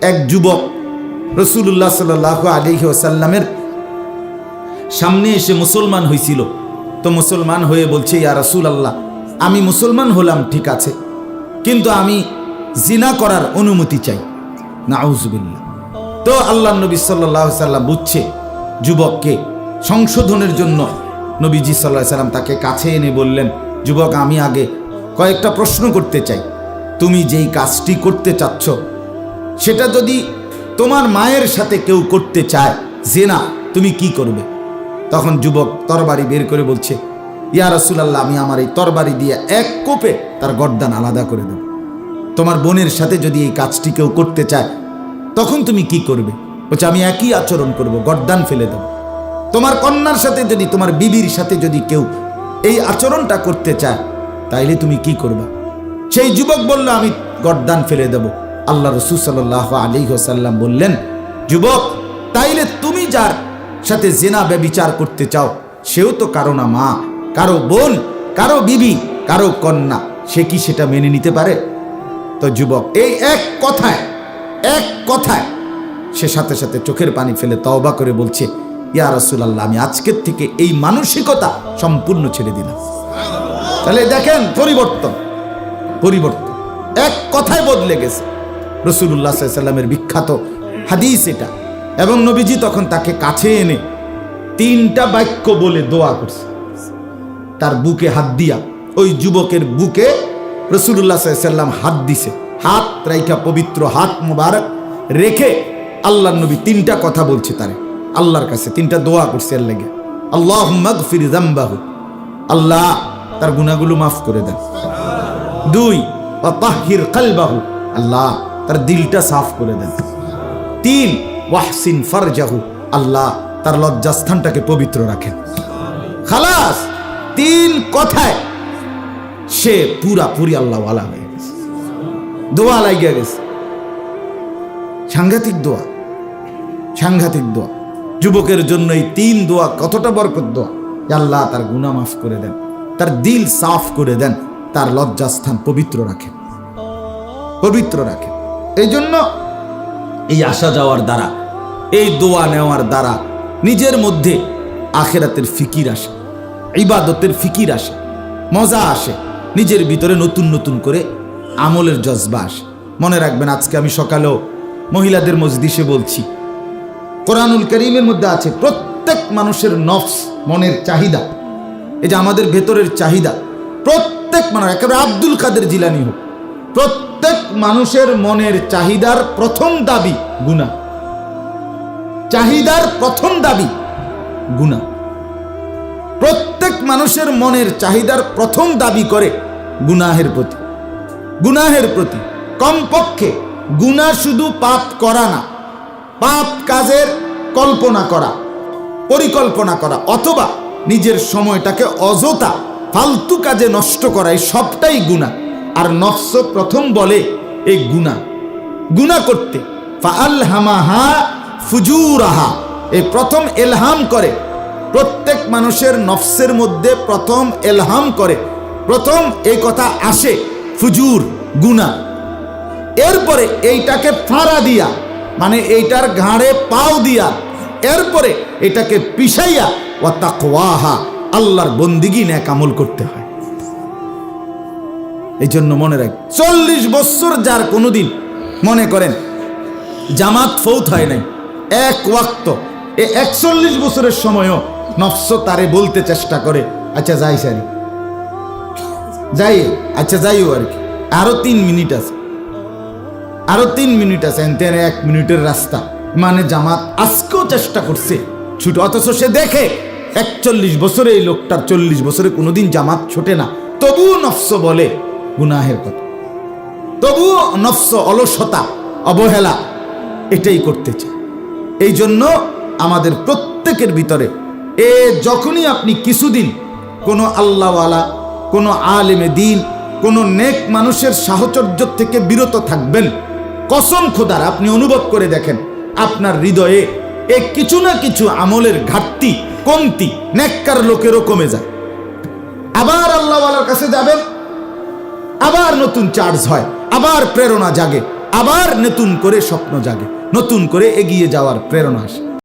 এক যুবক রাসূলুল্লাহ সাল্লাল্লাহু আলাইহি ওয়াসাল্লামের সামনে এসে মুসলমান হয়েছিল। তো মুসলমান হয়ে বলছে, ইয়া রাসূলুল্লাহ, আমি মুসলমান হলাম ঠিক আছে, কিন্তু আমি জিনা করার অনুমতি চাই। নাউযুবিল্লাহ। তো আল্লাহর নবী সাল্লাল্লাহু আলাইহি ওয়াসাল্লাম বুঝছে যুবককে সংশোধনের জন্য নবীজি সাল্লাল্লাহু আলাইহি ওয়াসাল্লাম তাকে কাছে এনে বললেন, যুবক, আমি আগে কয়েকটা প্রশ্ন করতে চাই। তুমি যেই কাজটি করতে চাচ্ছ সেটা যদি তোমার মায়ের সাথে কেউ করতে চায় জিনা, তুমি কি করবে? তখন যুবক তরবারি বের করে বলছে, ইয়া রাসূলুল্লাহ, আমি আমার এই তরবারি দিয়ে এক কোপে তার গর্দান আলাদা করে দেব। তোমার বোনের সাথে যদি এই কাজটি কেউ করতে চায় তখন তুমি কি করবে? বলছে, আমি একই আচরণ করব, গর্দান ফেলে দেব। তোমার কন্যার সাথে যদি, তোমার বিবির সাথে যদি কেউ এই আচরণটা করতে চায় তাইলে তুমি কি করবা? সেই যুবক বলল, আমি গর্দান ফেলে দেব। আল্লাহ রাসূল সাল্লাল্লাহু আলাইহি ওয়াসাল্লাম বললেন, যুবক, তাইলে তুমি যার সাথে জিনা ব্যভিচার করতে চাও সেও তো কারো না মা, কারো বোন, কারো বিবি, কারো কন্যা, সে কি সেটা মেনে নিতে পারে? তো যুবক এই এক কথায় সে সাথে সাথে চোখের পানি ফেলে তওবা করে বলছে, ইয়া রাসূলুল্লাহ, আমি আজকের থেকে এই মানসিকতা সম্পূর্ণ ছেড়ে দিলাম। তাহলে দেখেন পরিবর্তন, এক কথায় বদলে গেছে। রাসূলুল্লাহ সাল্লাল্লাহু আলাইহি ওয়াসাল্লামের বিখ্যাত হাদিস এটা। এবং নবীজি তখন তাকে কাছে এনে 3টা বাক্য বলে দোয়া করছে। তার বুকে হাত দিয়া, ওই যুবকের বুকে রাসূলুল্লাহ সাল্লাল্লাহু আলাইহি ওয়াসাল্লাম হাত দিছে। হাত রাইখা, পবিত্র হাত মোবারক রেখে আল্লাহর নবী 3টা কথা বলছে তারে, আল্লাহর কাছে 3টা দোয়া করছে এর লাগে। আল্লাহুম্মা গফির যামবাহু, আল্লাহ তার গুনাহগুলো মাফ করে দেন। 2, ওয়া তাহহির কলবাহু, আল্লাহ তার দিলটা সাফ করে দেন। 3, ওয়াহসিন ফারজাহু, আল্লাহ তার লজ্জাস্থানটাকে পবিত্র রাখেন। খালাস, 3 কথায় সে পুরাপুরি আল্লাহ ওয়ালা হয়ে গেছে। দোয়া লাগিয়া গেছে, সাংঘাতিক দোয়া। যুবকের জন্য এই 3 দোয়া কতটা বরকত দোয়া। আল্লাহ তার গুনাহ মাফ করে দেন, তার দিল সাফ করে দেন, তার লজ্জাস্থান পবিত্র রাখেন। এই জন্য এই আসা যাওয়ার দ্বারা, এই দোয়া নেওয়ার দ্বারা নিজের মধ্যে আখিরাতের ফিকির আসে, ইবাদতের ফিকির আসে, মজা আসে, নিজের ভিতরে নতুন নতুন করে আমলের জজবা আসে। মনে রাখবেন, আজকে আমি সকালেও মহিলাদের মজলিসে বলছি, কোরআনুল কারীমের মধ্যে আছে প্রত্যেক মানুষের নফস, মনের চাহিদা, এই যে আমাদের ভেতরের চাহিদা, প্রত্যেক মানুষ, একেবারে আব্দুল কাদের জিলানী হোক, প্রত্যেক মানুষের মনের চাহিদার প্রথম দাবি গুনাহ। চাহিদার প্রথম দাবি গুনাহ। প্রত্যেক মানুষের মনের চাহিদার প্রথম দাবি করে গুনাহের প্রতি। কমপক্ষে গুনাহ শুধু পাপ করা না, পাপ কাজের পরিকল্পনা করা, অথবা নিজের সময়টাকে অযথা ফালতু কাজে নষ্ট করা, এই সবটাই গুনাহ। আর নফস প্রথম বলে এই গুনাহ করতে, ফাআলহামাহা ফুজুরাহা, এই প্রথম এলহাম করে। প্রত্যেক মানুষের নফসের মধ্যে প্রথম এলহাম করে, প্রথম এই কথা আসে ফুজুর, গুনাহ। এরপরে এইটাকে ফাড়া দিয়া, মানে এইটার ঘাড়ে পাও দিয়া, এরপরে এটাকে পিছাইয়া ওয়া তাকওয়াহা, আল্লাহর বন্দিগি নেক আমল করতে হয়। এই জন্য মনে রাখ, 40 বছর যার কোনোদিন মনে করেন জামাত ফৌত হয় নাই, এক ওয়াক্ত, এই 41 বছরের সময়ও নফস তারে বলতে চেষ্টা করে, আচ্ছা যাই সারি, যাইও আর কি, আরো 3 মিনিট আছে, এনতে 1 মিনিটের রাস্তা, মানে জামাত আজকেও চেষ্টা করছে ছুটে, অথচ সে দেখে 41 বছরে এই লোকটার 40 বছরে কোনোদিন জামাত ছোটে না, তবুও নফস বলে গুনাহের কথা, তবুও নফস অলসতা, অবহেলা এটাই করতে চায়। এই জন্য আমাদের প্রত্যেকের ভিতরে যখনই আপনি কিছুদিন কোনো আল্লাহওয়ালা, কোনো আলেমে দ্বীন, কোনো নেক মানুষের সাহচর্য থেকে বিরত থাকবেন, কসম খোদার আপনি অনুভব করে দেখেন আপনার হৃদয়ে কিছু না কিছু আমলের ঘাটতি, কমতি, নেককার লোকেরও কমে যায়। আবার আল্লাহওয়ালার কাছে যাবেন, আবার নতুন চার্জ হয়, আবার প্রেরণা জাগে, আবার নতুন করে স্বপ্ন জাগে, নতুন করে এগিয়ে যাওয়ার প্রেরণা আসে।